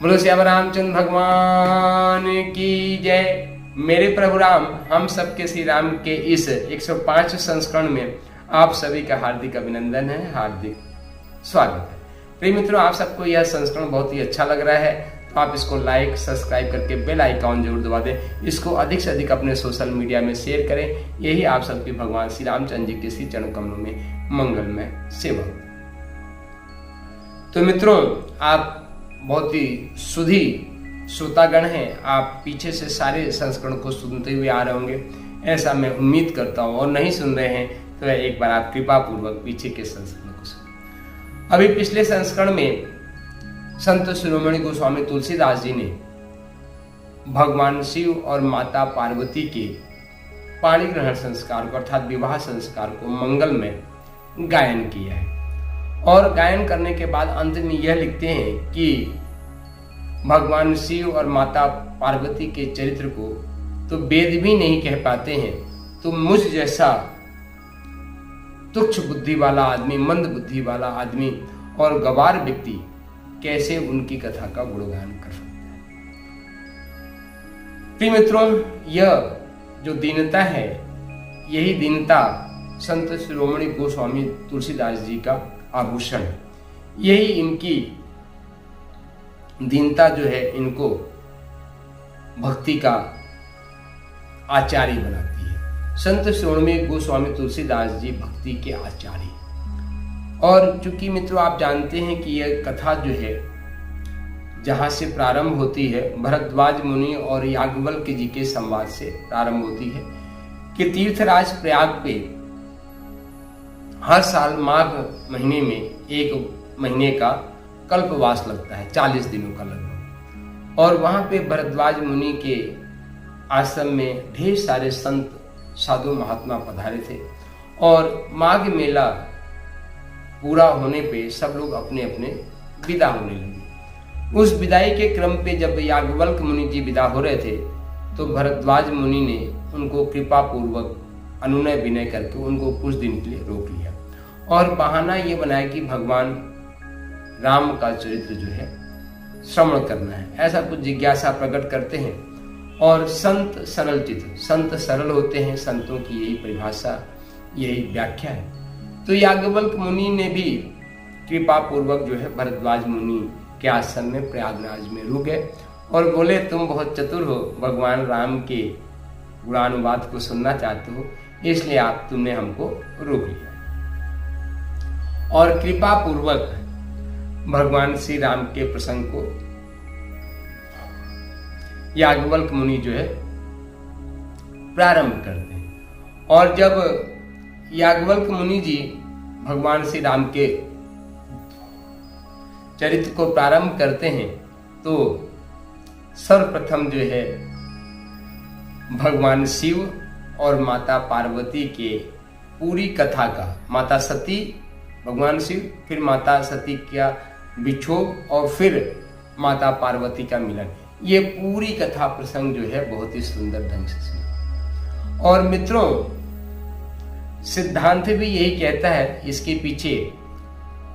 बोलो श्याम रामचंद्र भगवान की जय। मेरे प्रभु राम हम सबके श्री राम के इस 105 संस्करण में आप सभी का हार्दिक अभिनंदन है, हार्दिक स्वागत है। प्रिय मित्रों, आप सबको यह संस्करण बहुत ही अच्छा लग रहा है तो आप इसको लाइक सब्सक्राइब करके बेल आइकॉन जरूर दबा दें। इसको अधिक से अधिक अपने सोशल मीडिया में शेयर करें। यही आप सबके भगवान श्री रामचंद्र जी के श्री चरण कमलों में मंगलमय सेवा। तो मित्रों, आप बहुत ही सुधी श्रोतागण हैं, आप पीछे से सारे संस्करण को सुनते हुए आ रहे होंगे, ऐसा मैं उम्मीद करता हूँ। और नहीं सुन रहे हैं तो एक बार आप कृपा पूर्वक पीछे के संस्करण को सुनें। अभी पिछले संस्करण में संत शिरोमणि गोस्वामी तुलसीदास जी ने भगवान शिव और माता पार्वती के पाणी ग्रहण संस्कार को अर्थात विवाह संस्कार को मंगल में गायन किया है। और गायन करने के बाद अंत में यह लिखते हैं कि भगवान शिव और माता पार्वती के चरित्र को तो वेद भी नहीं कह पाते हैं, तो मुझ जैसा तुच्छ बुद्धि वाला आदमी, मंद बुद्धि वाला आदमी और गवार व्यक्ति कैसे उनकी कथा का गुणगान कर सकता है। प्रिय मित्रों, यह जो दीनता है, यही दीनता संत शिरोमणि गोस्वामी तुलसीदास जी का आभूषण है। यही इनकी दीनता जो है इनको भक्ति का आचार्य बनाती है। संत शिरोमणि गोस्वामी तुलसीदास जी भक्ति के आचार्य। और चूंकि मित्रों आप जानते हैं कि यह कथा जो है जहां से प्रारंभ होती है, भरद्वाज मुनि और याज्ञवल्क्य जी के संवाद से प्रारंभ होती है कि तीर्थराज प्रयाग पे हर साल माघ महीने में 1 महीने का कल्पवास लगता है, 40 दिनों का लगभग। और वहां पे भरद्वाज मुनि के आश्रम में ढेर सारे संत साधु महात्मा पधारे थे। और माघ मेला पूरा होने पे सब लोग अपने अपने विदा होने लगे। उस विदाई के क्रम पे जब याज्ञवल्क्य मुनि जी विदा हो रहे थे तो भरद्वाज मुनि ने उनको कृपा पूर्वक अनुनय विनय करके उनको कुछ दिन के लिए रोक लिया और बहाना ये बनाया कि भगवान राम का चरित्र जो है श्रवण करना है, ऐसा कुछ जिज्ञासा प्रकट करते हैं। और संत सरल चित्त, संत सरल होते हैं, संतों की यही परिभाषा, यही व्याख्या है। तो याज्ञवल्क्य मुनि ने भी कृपा पूर्वक जो है भरद्वाज मुनि के आश्रम में प्रयागराज में रुक गए और बोले, तुम बहुत चतुर हो, भगवान राम के गुणानुवाद को सुनना चाहते हो, इसलिए तुमने हमको रोक लिया। और कृपा पूर्वक भगवान श्री राम के प्रसंग को याज्ञवल्क्य मुनि जो है प्रारंभ करते हैं। और जब याज्ञवल्क्य मुनि जी भगवान श्री राम के चरित्र को प्रारंभ करते हैं तो सर्वप्रथम जो है भगवान शिव और माता पार्वती के पूरी कथा का, माता सती, भगवान शिव, फिर माता सती का विक्षोभ और फिर माता पार्वती का मिलन, ये पूरी कथा प्रसंग जो है बहुत ही सुंदर ढंग से सुना। और मित्रों, सिद्धांत भी यही कहता है, इसके पीछे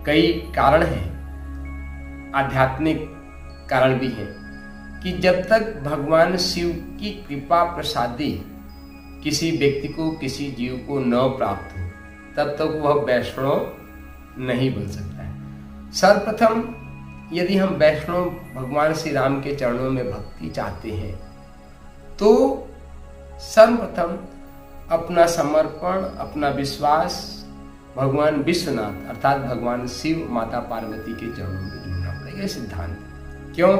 कई कारण हैं, आध्यात्मिक कारण भी हैं, कि जब तक भगवान शिव की कृपा प्रसादी किसी व्यक्ति को, किसी जीव को न प्राप्त हो, तब तक वह वैष्णव नहीं बन सकता है। सर्वप्रथम यदि हम वैष्णव भगवान श्री राम के चरणों में भक्ति चाहते हैं तो सर्वप्रथम अपना समर्पण, अपना विश्वास भगवान विश्वनाथ अर्थात भगवान शिव, माता पार्वती के चरणों में जुड़ना पड़ेगा। सिद्धांत क्यों?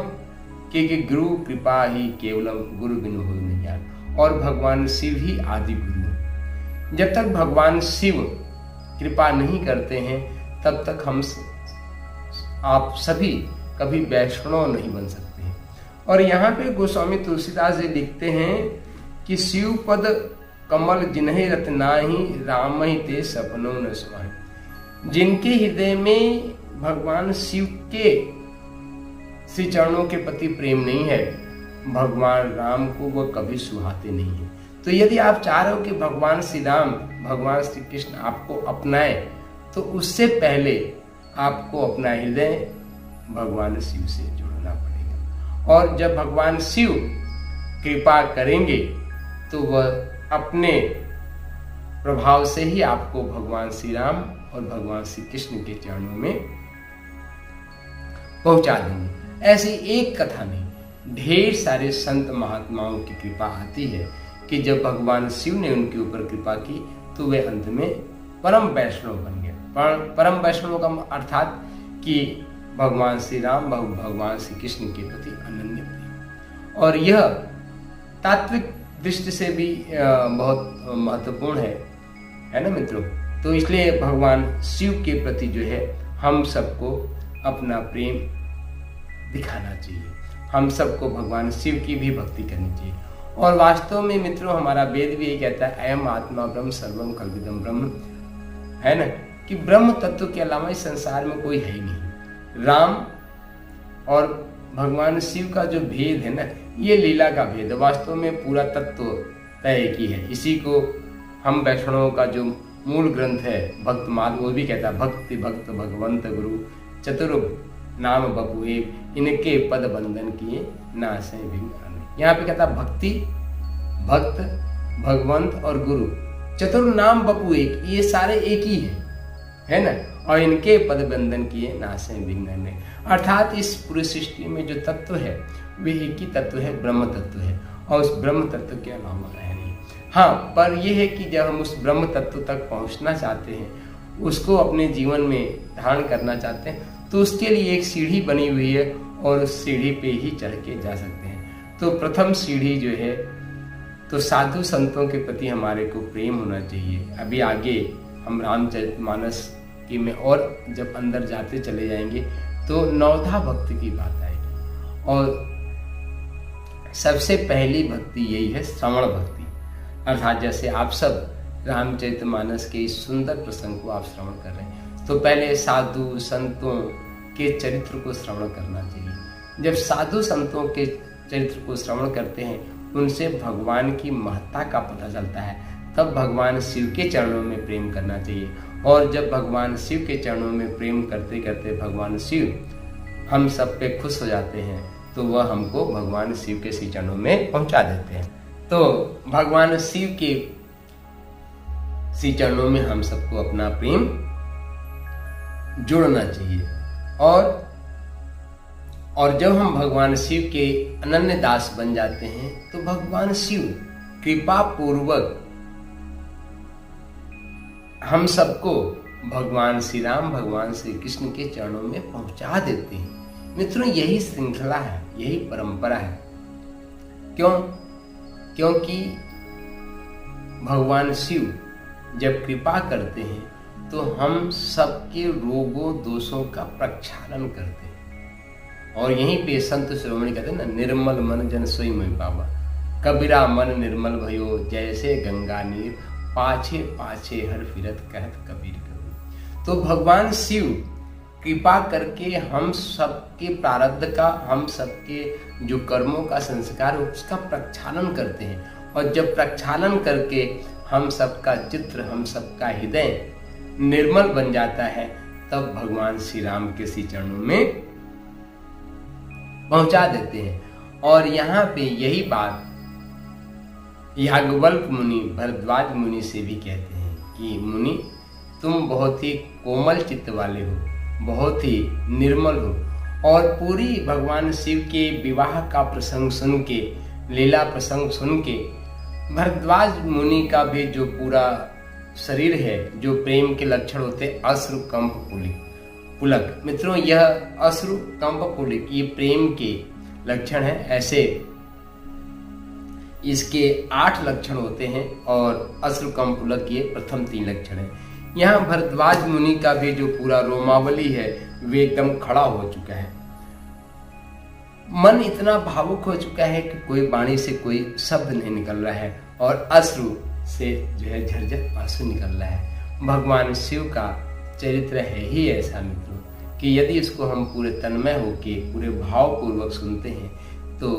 क्योंकि गुरु कृपा ही केवलम, गुरु बिनु होय न ज्ञान। और भगवान शिव ही आदि गुरु हैं। जब तक भगवान शिव कृपा नहीं करते हैं तब तक हम आप सभी कभी वैष्णव नहीं बन सकते हैं। और यहाँ पे गोस्वामी तुलसीदास जी लिखते हैं कि शिव पद कमल जिन्हें रत्नाहि, राम ही ते सपनों न समाहि। जिनके हृदय में भगवान शिव के श्री चरणों के प्रति प्रेम नहीं है, भगवान राम को वह कभी सुहाते नहीं है। तो यदि आप चाह रहे हो कि भगवान श्री राम, भगवान श्री कृष्ण आपको अपनाए, तो उससे पहले आपको अपना हृदय भगवान शिव से जोड़ना पड़ेगा। और जब भगवान शिव कृपा करेंगे तो वह अपने प्रभाव से ही आपको भगवान श्री राम और भगवान श्री कृष्ण के चरणों में पहुंचा देंगे। ऐसी एक कथा नहीं, ढेर सारे संत महात्माओं की कृपा आती है कि जब भगवान शिव ने उनके ऊपर कृपा की तो वे अंत में परम वैष्णव बन गए। परम वैष्णव का अर्थात कि भगवान श्री राम भगवान श्री कृष्ण के प्रति अनन्य प्रेम। और यह तात्विक दृष्टि से भी बहुत महत्वपूर्ण है ना मित्रों। तो इसलिए भगवान शिव के प्रति जो है हम सबको अपना प्रेम दिखाना चाहिए, हम सबको भगवान शिव की भी भक्ति करनी चाहिए। और वास्तव में मित्रों हमारा वेद भी यही कहता है, अयम आत्मा ब्रह्म सर्वम कल्पितम ब्रह्म, है ना, कि ब्रह्म तत्व के अलावा इस संसार में कोई है ही नहीं। राम और भगवान शिव का जो भेद है ना, ये लीला का भेद है, वास्तव में पूरा तत्व तय एक ही है। इसी को हम वैष्णवों का जो मूल ग्रंथ है भक्तमाल, वो भी कहता है भक्ति भक्त भगवंत गुरु चतुर नाम बपु एक, इनके पद बंधन किए नासे विघ्न। यहाँ पे कहता भक्ति भक्त भगवंत और गुरु चतुर नाम बपु एक, ये सारे एक ही है ना, और इनके पद बंधन किए नासे विघ्न। अर्थात इस पूरी सृष्टि में जो तत्व है वे एक ही तत्व है, ब्रह्म तत्व है, और उस ब्रह्म तत्व के अलावा है नहीं। हाँ, पर यह है कि जब हम उस ब्रह्म तत्व तक पहुंचना चाहते हैं, उसको अपने जीवन में धारण करना चाहते हैं, तो उसके लिए एक सीढ़ी बनी हुई है और उस सीढ़ी पे ही चढ़ के जा सकते हैं। तो प्रथम सीढ़ी जो है, तो साधु संतों के प्रति हमारे को प्रेम होना चाहिए। अभी आगे हम रामचरितमानस की में और जब अंदर जाते चले जाएंगे तो नवधा भक्ति की बात आएगी, और सबसे पहली भक्ति यही है श्रवण भक्ति। अर्थात जैसे आप सब रामचरितमानस के इस सुंदर प्रसंग को आप श्रवण कर रहे हैं, तो पहले साधु संतों के चरित्र को श्रवण करना चाहिए। जब साधु संतों के चरित्र को श्रवण करते हैं, उनसे भगवान की महत्ता का पता चलता है, तब भगवान शिव के चरणों में प्रेम करना चाहिए। और जब भगवान शिव के चरणों में प्रेम करते करते भगवान शिव हम सब पे खुश हो जाते हैं, तो वह हमको भगवान शिव के श्री चरणों में पहुंचा देते हैं। तो भगवान शिव के श्री चरणों में हम सबको अपना प्रेम जोड़ना चाहिए। और जब हम भगवान शिव के अनन्य दास बन जाते हैं, तो भगवान शिव कृपा पूर्वक हम सबको भगवान श्री राम भगवान श्री कृष्ण के चरणों में पहुंचा देते हैं। मित्रों, यही श्रृंखला है, यही परंपरा है। क्योंकि भगवान शिव जब कृपा करते हैं तो हम सबके रोगों दोषों का प्रक्षालन करते हैं। और यहीं पे संत शिरोमणि कहते हैं ना, निर्मल मन जन सोई मैं पावा, कबीरा मन निर्मल भयो, जैसे गंगा नीर पाछे पाछे हर फिरत कहत कबीर कबीर। तो भगवान शिव कृपा करके हम सबके प्रारब्ध का, हम सबके जो कर्मों का संस्कार है उसका प्रक्षालन करते हैं। और जब प्रक्षालन करके हम सबका चित्र, हम सबका हृदय निर्मल बन जाता है, तब भगवान श्री राम के श्री चरणों में पहुंचा देते हैं। और यहाँ पे यही बात याज्ञवल्क्य मुनि भरद्वाज मुनि से भी कहते हैं कि मुनि, तुम बहुत ही कोमल चित्त वाले हो, बहुत ही निर्मल हो। और पूरी भगवान शिव के विवाह का प्रसंग सुन के, लीला प्रसंग सुन के, भरद्वाज मुनि का भी जो पूरा शरीर है, जो प्रेम के लक्षण होते, अश्रु कंप पुलक। मित्रों, यह अश्रु कंप पुलक ये प्रेम के लक्षण है। ऐसे इसके 8 लक्षण होते हैं और अश्रु कंप पुलक ये प्रथम 3 लक्षण है। यहाँ भरद्वाज मुनि का भी जो पूरा रोमावली है वे एकदम खड़ा हो चुका है, मन इतना भावुक हो चुका है कि कोई वाणी से कोई शब्द नहीं निकल रहा है, और अश्रु से जो है झरझर आंसू निकल रहा है। भगवान शिव का चरित्र है ही ऐसा मित्रों कि यदि इसको हम पूरे तन्मय होके पूरे भावपूर्वक सुनते हैं, तो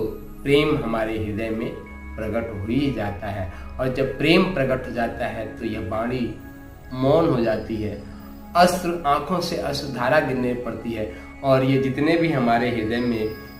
प्रेम हमारे हृदय में प्रकट हो ही जाता है। और जब प्रेम प्रकट हो जाता है तो यह वाणी मौन हो जाती है, अश्रु आंखों से अश्रुधारा गिरने पड़ती है, और ये जितने भी हमारे हृदय में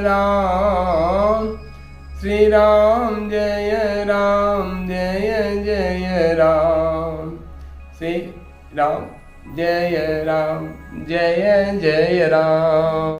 राम, श्री राम जय राम, जय जय राम, श्री राम जय राम, जय जय राम।